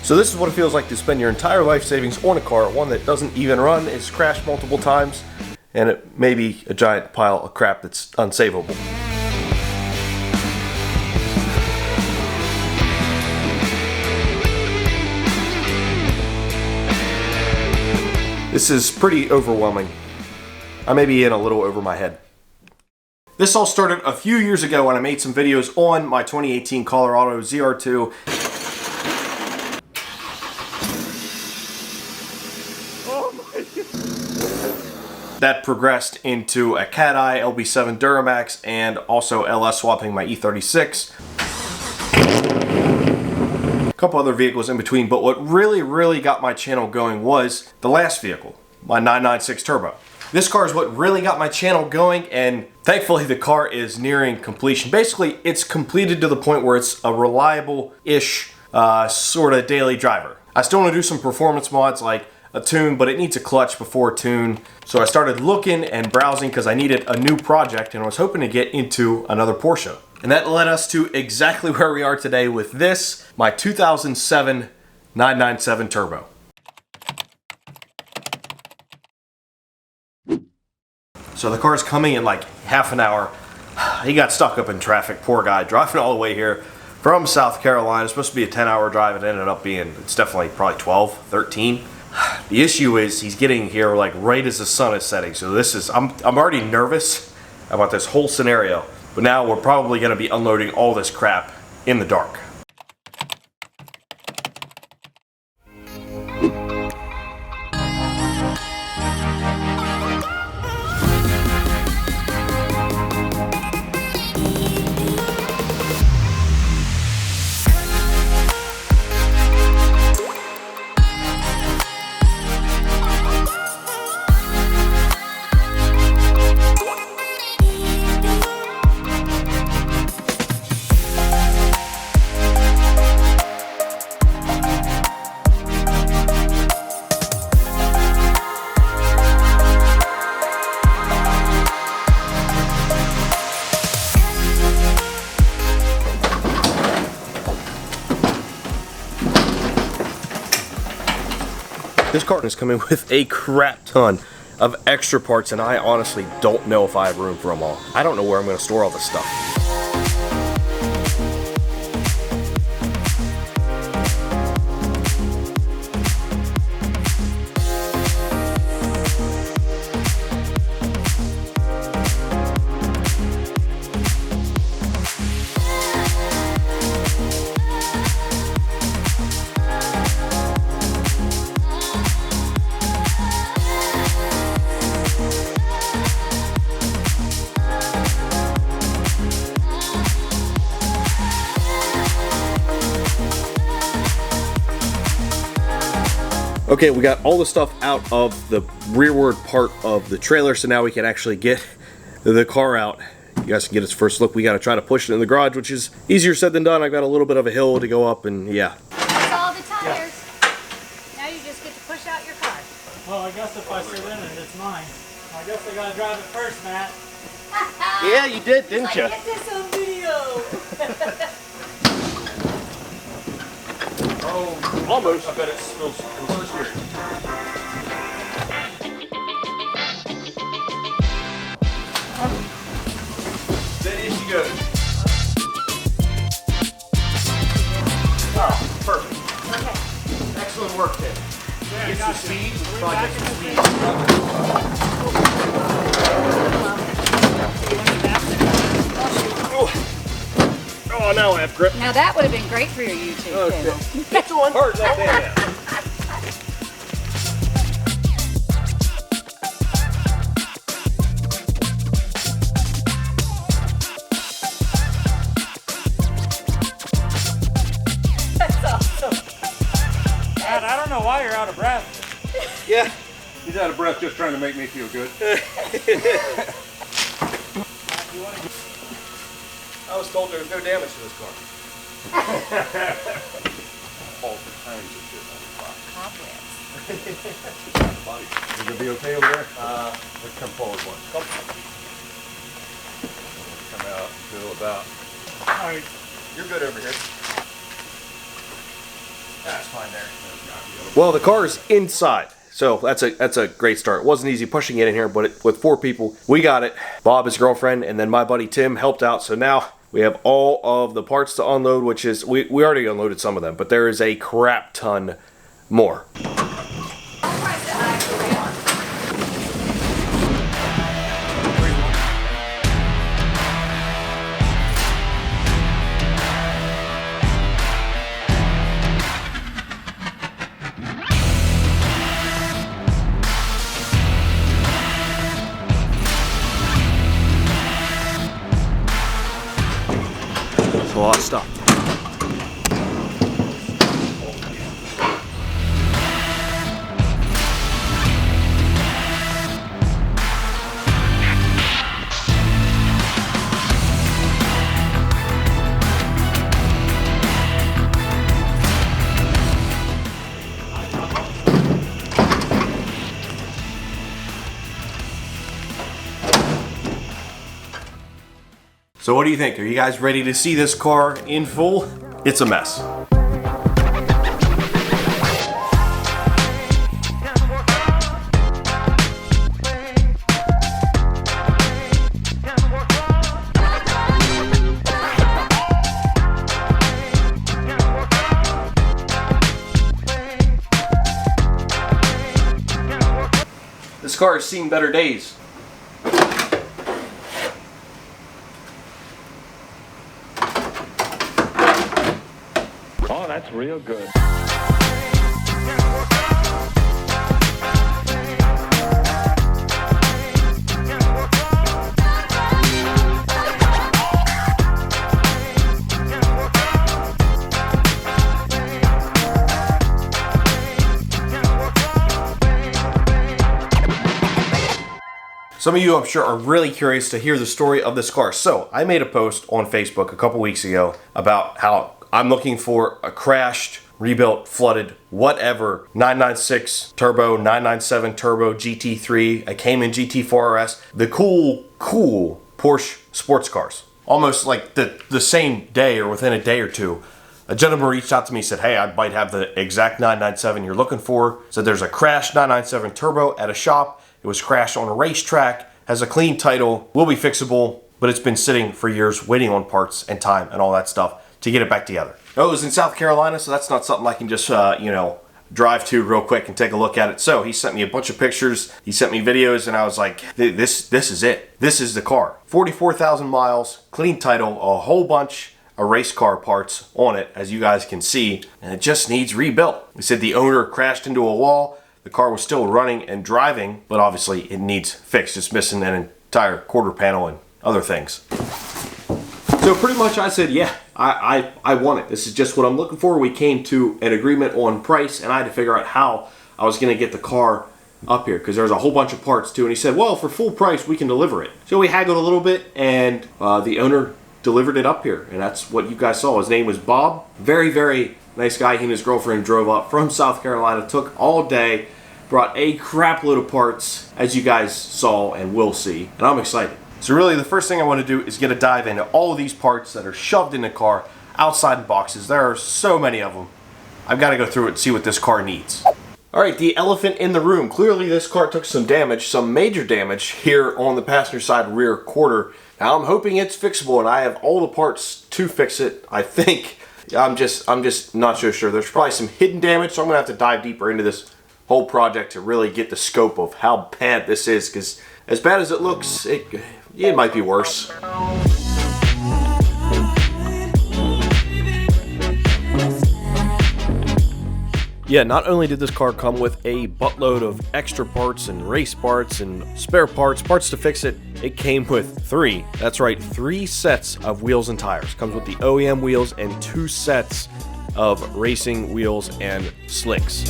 So this is what it feels like to spend your entire life savings on a car, one that doesn't even run, is crashed multiple times, and it may be a giant pile of crap that's unsavable. This is pretty overwhelming. I may be in a little over my head. This all started a few years ago when I made some videos on my 2018 Colorado ZR2. Oh my God. That progressed into a Cat Eye LB7 Duramax and also LS swapping my E36. A couple other vehicles in between, but what really got my channel going was the last vehicle, my 996 Turbo. This car is what really got my channel going, and thankfully the car is nearing completion. Basically, it's completed to the point where it's a reliable-ish sort of daily driver. I still want to do some performance mods like a tune, but it needs a clutch before a tune. So I started looking and browsing because I needed a new project, and I was hoping to get into another Porsche. And that led us to exactly where we are today with this, my 2007 997 Turbo. So the car's coming in like half an hour. He got stuck up in traffic, poor guy, driving all the way here from South Carolina. It's supposed to be a 10-hour drive. It ended up being, it's definitely probably 12, 13. The issue is he's getting here like right as the sun is setting. So this is, I'm already nervous about this whole scenario. But now we're probably going to be unloading all this crap in the dark. This car is coming with a crap ton of extra parts, and I honestly don't know if I have room for them all. I don't know where I'm going to store all this stuff. Okay, we got all the stuff out of the rearward part of the trailer, so now we can actually get the car out. You guys can get its first look. We got to try to push it in the garage, which is easier said than done. I've got a little bit of a hill to go up, and yeah. That's all the tires. Yeah. Now you just get to push out your car. Well, I guess if I surrender, it's mine. I guess I gotta drive it first, Matt. Yeah, you did, didn't you? Get this on video. Oh, almost. I bet it smells close here. There she goes. Oh, perfect. Okay. Excellent work, Tim. Yeah, Get some speed. Probably get some speed. Oh, now I have grip. Now that would have been great for your YouTube channel. It's on hard like that. That's awesome. Matt, I don't know why you're out of breath. Yeah. He's out of breath just trying to make me feel good. I was told there was no damage to this car. All kinds of shit on the car. Cobwebs. Is it be okay over there? Let's come forward one. Come out until about. All right. You're good over here. That's fine there. Well, the car is inside. So that's a great start. It wasn't easy pushing it in here, but with 4 people, we got it. Bob, his girlfriend, and then my buddy Tim helped out. So now we have all of the parts to unload, which is, we already unloaded some of them, but there is a crap ton more. A lot of stuff. So what do you think? Are you guys ready to see this car in full? It's a mess. This car has seen better days. Oh, that's real good. Some of you, I'm sure, are really curious to hear the story of this car. So I made a post on Facebook a couple weeks ago about how I'm looking for a crashed, rebuilt, flooded, whatever 996 turbo, 997 turbo, GT3, a Cayman GT4 RS, the cool Porsche sports cars. Almost like the same day or within a day or two, a gentleman reached out to me and said, hey, I might have the exact 997 you're looking for. Said there's a crashed 997 turbo at a shop. It was crashed on a racetrack, has a clean title, will be fixable, but it's been sitting for years waiting on parts and time and all that stuff to get it back together. Oh, it was in South Carolina, so that's not something I can just, drive to real quick and take a look at it. So he sent me a bunch of pictures, he sent me videos, and I was like, this is it. This is the car. 44,000 miles, clean title, a whole bunch of race car parts on it, as you guys can see, and it just needs rebuilt. He said the owner crashed into a wall. The car was still running and driving, but obviously it needs fixed. It's missing an entire quarter panel and other things. So pretty much I said, yeah, I want it. This is just what I'm looking for. We came to an agreement on price, and I had to figure out how I was going to get the car up here, because there's a whole bunch of parts too. And he said, well, for full price, we can deliver it. So we haggled a little bit, and the owner delivered it up here, and that's what you guys saw. His name was Bob. Very, very nice guy. He and his girlfriend drove up from South Carolina, took all day, brought a crap load of parts, as you guys saw and will see, and I'm excited. So really the first thing I want to do is get a dive into all of these parts that are shoved in the car outside the boxes. There are so many of them. I've got to go through it and see what this car needs. Alright, the elephant in the room. Clearly this car took some damage, some major damage here on the passenger side rear quarter. Now I'm hoping it's fixable, and I have all the parts to fix it, I think. I'm just not so sure. There's probably some hidden damage, so I'm going to have to dive deeper into this whole project to really get the scope of how bad this is, because as bad as it looks, it might be worse. Yeah, not only did this car come with a buttload of extra parts and race parts and spare parts to fix it, it came with 3. That's right, 3 sets of wheels and tires. Comes with the OEM wheels and 2 sets of racing wheels and slicks.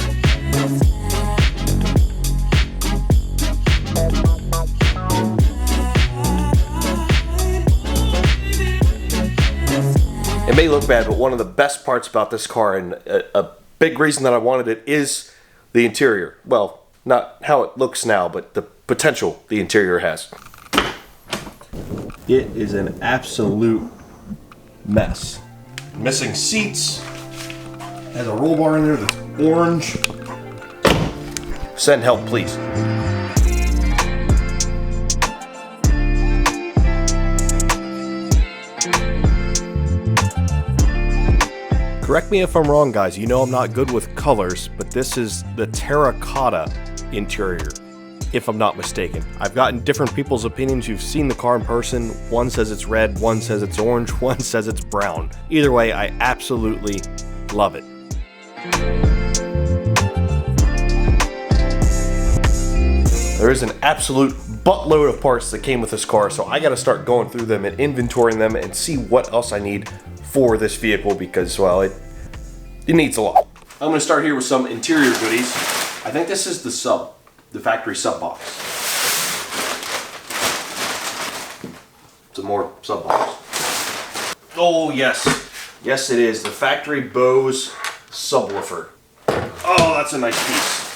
It may look bad, but one of the best parts about this car, and a big reason that I wanted it, is the interior. Well, not how it looks now, but the potential the interior has. It is an absolute mess. Missing seats, Has a roll bar in there that's orange. Send help, please. Correct me if I'm wrong, guys. You know I'm not good with colors, but this is the terracotta interior, if I'm not mistaken. I've gotten different people's opinions. You've seen the car in person. One says it's red, one says it's orange, one says it's brown. Either way, I absolutely love it. There is an absolute buttload of parts that came with this car, so I gotta start going through them and inventorying them and see what else I need for this vehicle because, well, it needs a lot. I'm gonna start here with some interior goodies. I think this is the factory sub box. Some more sub box. Oh yes, yes it is, the factory Bose subwoofer. Oh, that's a nice piece.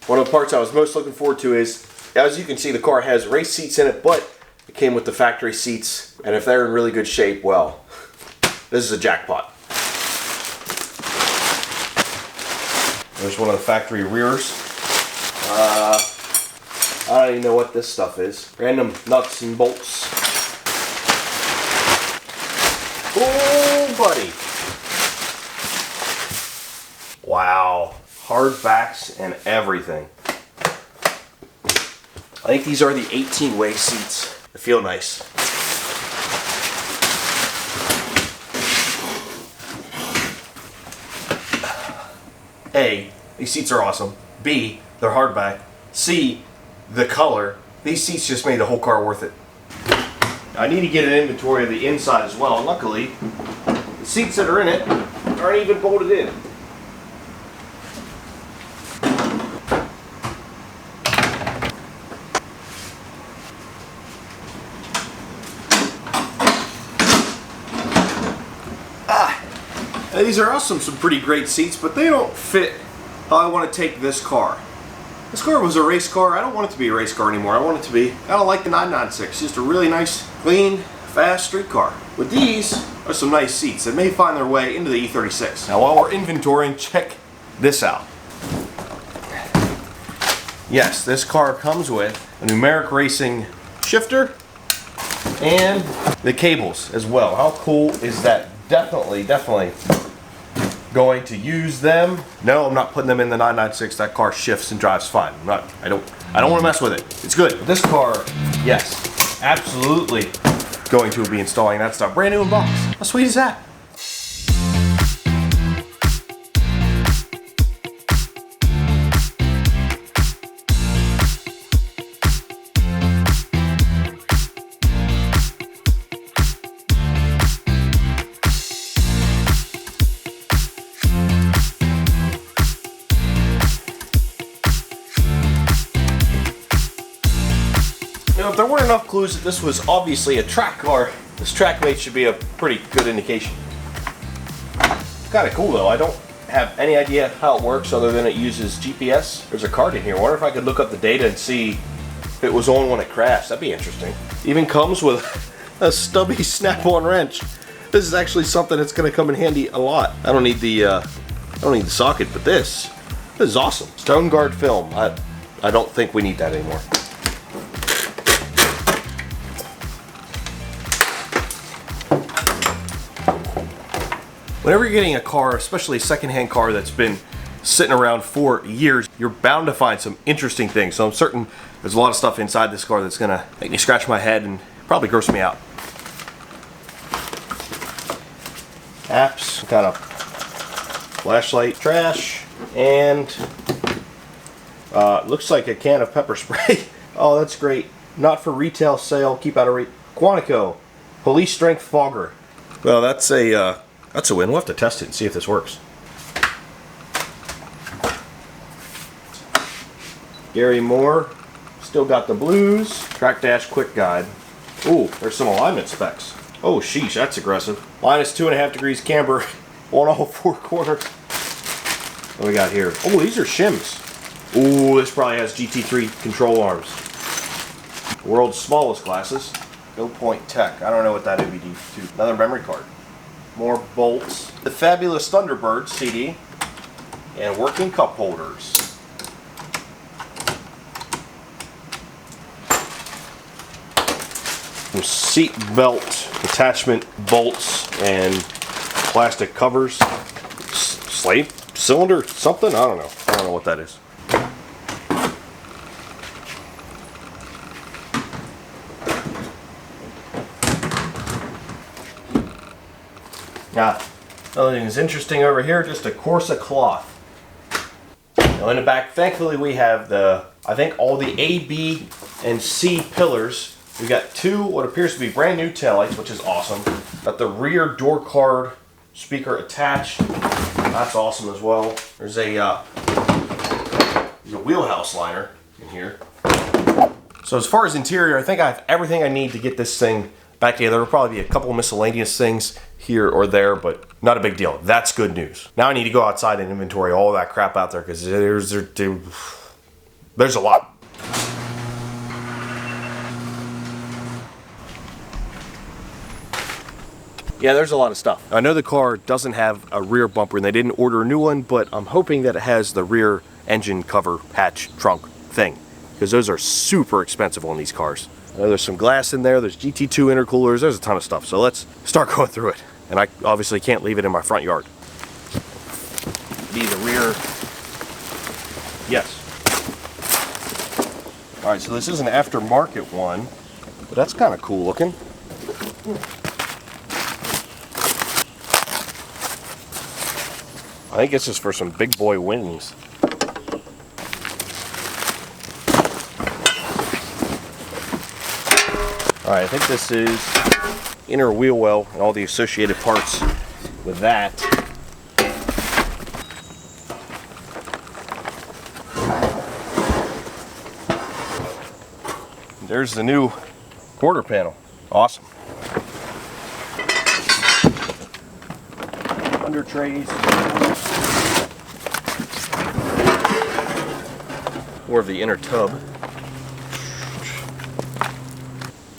One of the parts I was most looking forward to is, as you can see, the car has race seats in it, but it came with the factory seats, and if they're in really good shape, well, this is a jackpot. There's one of the factory rears. I don't even know what this stuff is. Random nuts and bolts. Oh, buddy. Wow. Hard backs and everything. I think these are the 18-way seats. They feel nice. A, these seats are awesome. B, they're hardback. C, the color. These seats just made the whole car worth it. I need to get an inventory of the inside as well. Luckily, the seats that are in it aren't even bolted in. These are also some pretty great seats, but they don't fit how I want to take this car. This car was a race car. I don't want it to be a race car anymore. I want it to be kind of like the 996, just a really nice, clean, fast street car. But these are some nice seats that may find their way into the E36. Now while we're inventorying, check this out. Yes, this car comes with a numeric racing shifter and the cables as well. How cool is that? Definitely going to use them. No, I'm not putting them in the 996. That car shifts and drives fine. I don't want to mess with it. It's good. But this car, yes, absolutely going to be installing that stuff. Brand new in box. How sweet is that? You know, if there weren't enough clues that this was obviously a track car, this track weight should be a pretty good indication. Kind of cool though. I don't have any idea how it works other than it uses GPS. There's a card in here. I wonder if I could look up the data and see if it was on when it crashed. That'd be interesting. Even comes with a stubby snap-on wrench. This is actually something that's going to come in handy a lot. I don't need the socket, but this is awesome. Stone guard film. I don't think we need that anymore. Whenever you're getting a car, especially a secondhand car that's been sitting around for years, you're bound to find some interesting things. So I'm certain there's a lot of stuff inside this car that's gonna make me scratch my head and probably gross me out. Apps, kind of flashlight, trash, and looks like a can of pepper spray. Oh, that's great. Not for retail sale. Keep out of reach. Quantico, police strength fogger. Well, that's a win. We'll have to test it and see if this works. Gary Moore, still got the blues. Track dash quick guide. Ooh, there's some alignment specs. Oh, sheesh, that's aggressive. Minus 2.5 degrees camber on all four corners. What do we got here? Oh, these are shims. Ooh, this probably has GT3 control arms. World's smallest glasses. Go Point Tech. I don't know what that would be to. Another memory card. More bolts. The Fabulous Thunderbird CD. And working cup holders. Some seat belt attachment bolts and plastic covers. Slave cylinder something? I don't know. I don't know what that is. Now, another thing that's interesting over here, just a Corsa cloth. Now in the back, thankfully we have the, I think all the A, B, and C pillars. We got two what appears to be brand new taillights, which is awesome. Got the rear door card speaker attached. That's awesome as well. There's a wheelhouse liner in here. So as far as interior, I think I have everything I need to get this thing back together. There'll probably be a couple miscellaneous things here or there, but not a big deal. That's good news. Now I need to go outside and inventory all that crap out there because there's a lot. Yeah, there's a lot of stuff. I know the car doesn't have a rear bumper and they didn't order a new one, but I'm hoping that it has the rear engine cover hatch trunk thing because those are super expensive on these cars. I know there's some glass in there, there's GT2 intercoolers, there's a ton of stuff. So let's start going through it. And I obviously can't leave it in my front yard. Be the rear. Yes. All right, so this is an aftermarket one, but that's kind of cool looking. I think this is for some big boy wings. All right, I think this is inner wheel well and all the associated parts with that. There's the new quarter panel. Awesome. Under trays. More of the inner tub.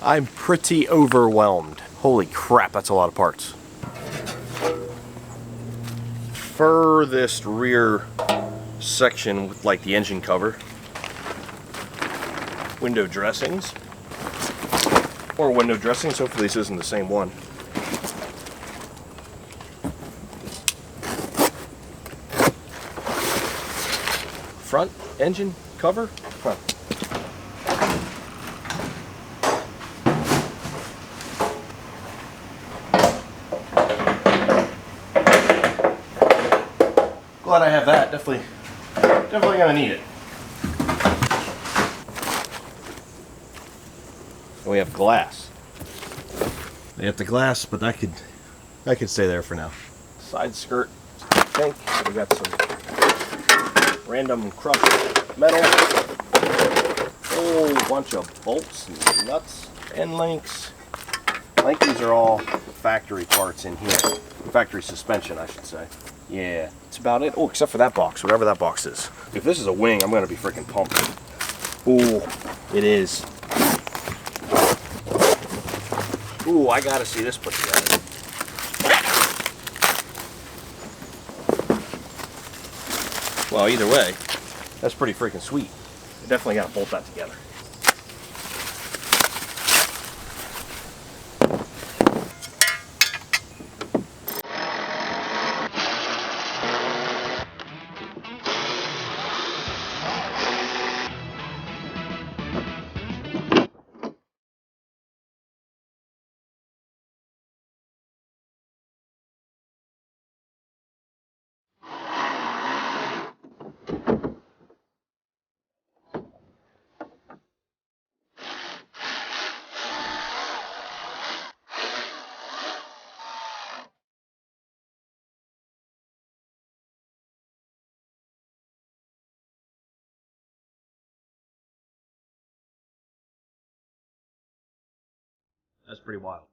I'm pretty overwhelmed. Holy crap, that's a lot of parts. Furthest rear section with like the engine cover. Window dressings. Or window dressings, hopefully this isn't the same one. Front engine cover? Huh. Glad I have that. Definitely gonna need it. And we have glass. They have the glass, but I could stay there for now. Side skirt, pink. So we got some random crushed metal. Whole bunch of bolts and nuts and links. I think these are all factory parts in here. Factory suspension, I should say. Yeah, that's about it. Oh, except for that box, whatever that box is. If this is a wing, I'm gonna be freaking pumped. Ooh, it is. Ooh, I gotta see this put together. Well, either way, that's pretty freaking sweet. I definitely gotta bolt that together. That's pretty wild.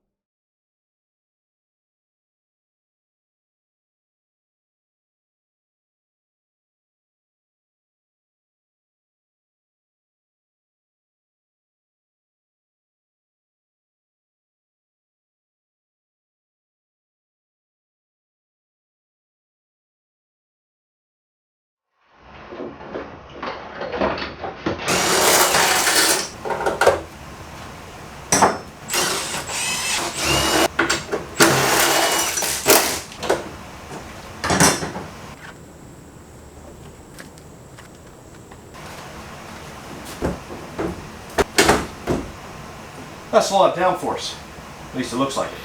That's a lot of downforce. At least it looks like it.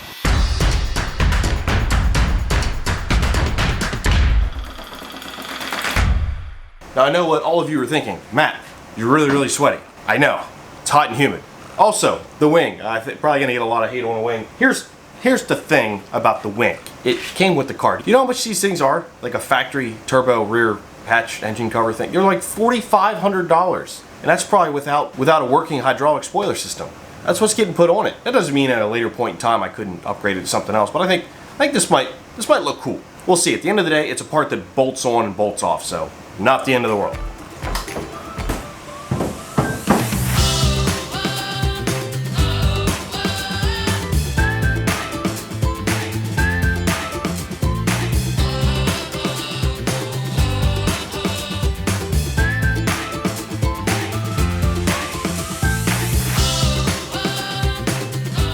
Now I know what all of you are thinking. Matt, you're really, really sweaty. I know. It's hot and humid. Also, the wing. Probably gonna get a lot of hate on the wing. Here's the thing about the wing. It came with the car. You know how much these things are? Like a factory turbo rear hatch engine cover thing. They're like $4,500. And that's probably without a working hydraulic spoiler system. That's what's getting put on it. That doesn't mean at a later point in time I couldn't upgrade it to something else, but I think this might look cool. We'll see. At the end of the day, it's a part that bolts on and bolts off, so not the end of the world.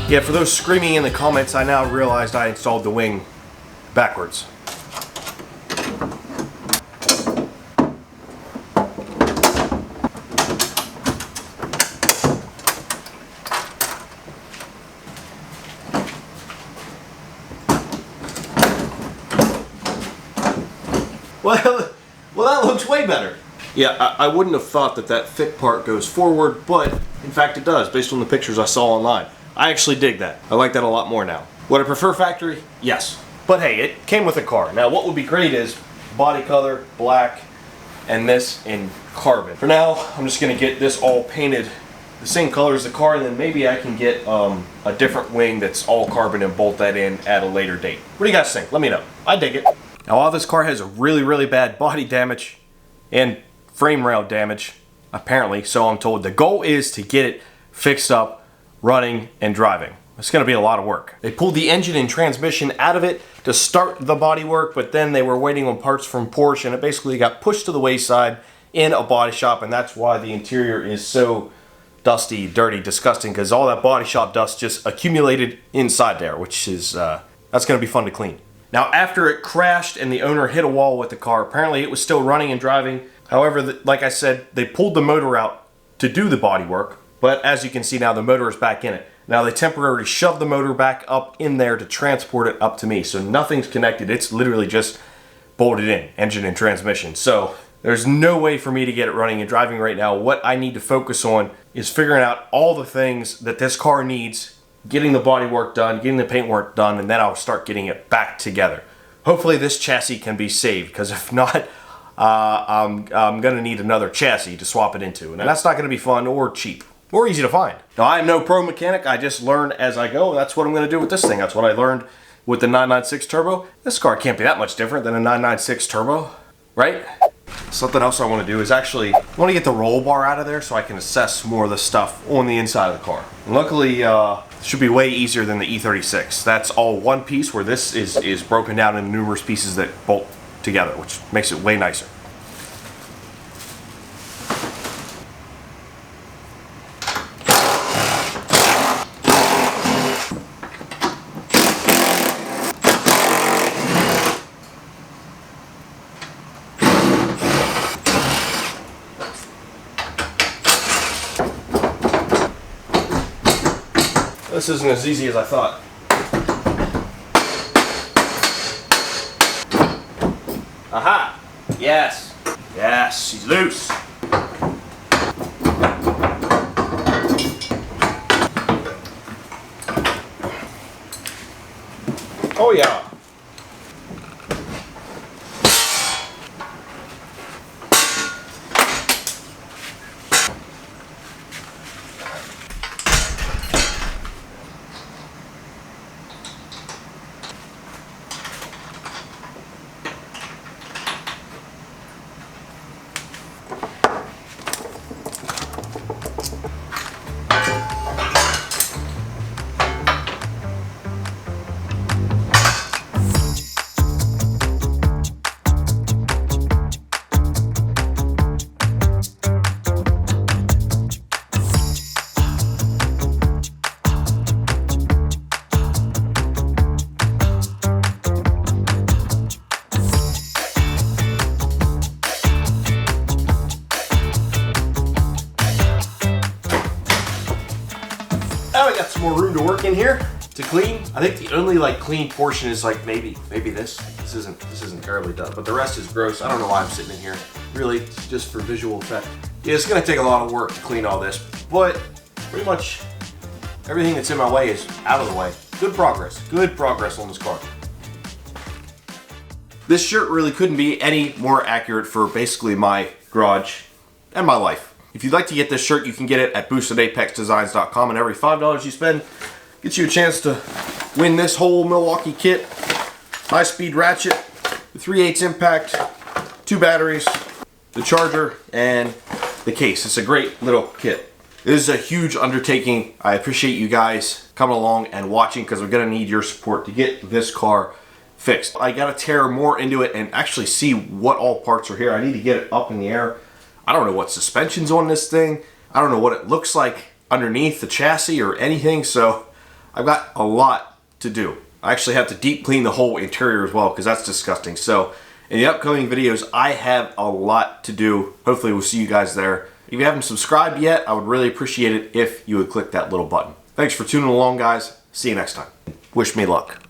Yeah, for those screaming in the comments, I now realized I installed the wing backwards. Well, that looks way better. Yeah, I wouldn't have thought that thick part goes forward, but in fact it does, based on the pictures I saw online. I actually dig that. I like that a lot more now. Would I prefer factory? Yes. But hey, it came with a car. Now what would be great is body color, black, and this in carbon. For now, I'm just gonna get this all painted the same color as the car, and then maybe I can get a different wing that's all carbon and bolt that in at a later date. What do you guys think? Let me know. I dig it. Now while this car has a really, really bad body damage and frame rail damage, apparently, so I'm told, the goal is to get it fixed up, running, and driving. It's going to be a lot of work. They pulled the engine and transmission out of it to start the bodywork, but then they were waiting on parts from Porsche, and it basically got pushed to the wayside in a body shop, and that's why the interior is so dusty, dirty, disgusting, because all that body shop dust just accumulated inside there, which is, that's going to be fun to clean. Now, after it crashed and the owner hit a wall with the car, apparently it was still running and driving. However, like I said, they pulled the motor out to do the bodywork. But as you can see now, the motor is back in it. Now they temporarily shoved the motor back up in there to transport it up to me. So nothing's connected. It's literally just bolted in, engine and transmission. So there's no way for me to get it running and driving right now. What I need to focus on is figuring out all the things that this car needs, getting the body work done, getting the paint work done, and then I'll start getting it back together. Hopefully this chassis can be saved, because if not, I'm gonna need another chassis to swap it into. And that's not gonna be fun or cheap. Or easy to find. Now, I am no pro mechanic. I just learn as I go. That's what I'm going to do with this thing. That's what I learned with the 996 Turbo. This car can't be that much different than a 996 Turbo, right? Something else I want to do is actually, I want to get the roll bar out of there so I can assess more of the stuff on the inside of the car. And luckily, it should be way easier than the E36. That's all one piece, where this is broken down into numerous pieces that bolt together, which makes it way nicer. This isn't as easy as I thought. Aha! Yes! Yes, she's loose! Oh yeah! some more room to work in here to clean. I think the only like clean portion is like maybe this. This isn't terribly done, but the rest is gross. I don't know why I'm sitting in here. Really, it's just for visual effect. Yeah, it's gonna take a lot of work to clean all this, but pretty much everything that's in my way is out of the way. Good progress on this car. This shirt really couldn't be any more accurate for basically my garage and my life. If you'd like to get this shirt, you can get it at boostedapexdesigns.com, and every $5 you spend gets you a chance to win this whole Milwaukee kit. High-speed ratchet, the 3/8 impact, 2 batteries, the charger, and the case. It's a great little kit. This is a huge undertaking. I appreciate you guys coming along and watching, because we're gonna need your support to get this car fixed. I gotta tear more into it and actually see what all parts are here. I need to get it up in the air. I don't know what suspension's on this thing. I don't know what it looks like underneath the chassis or anything, so I've got a lot to do. I actually have to deep clean the whole interior as well, because that's disgusting. So in the upcoming videos, I have a lot to do. Hopefully we'll see you guys there. If you haven't subscribed yet, I would really appreciate it if you would click that little button. Thanks for tuning along, guys. See you next time. Wish me luck.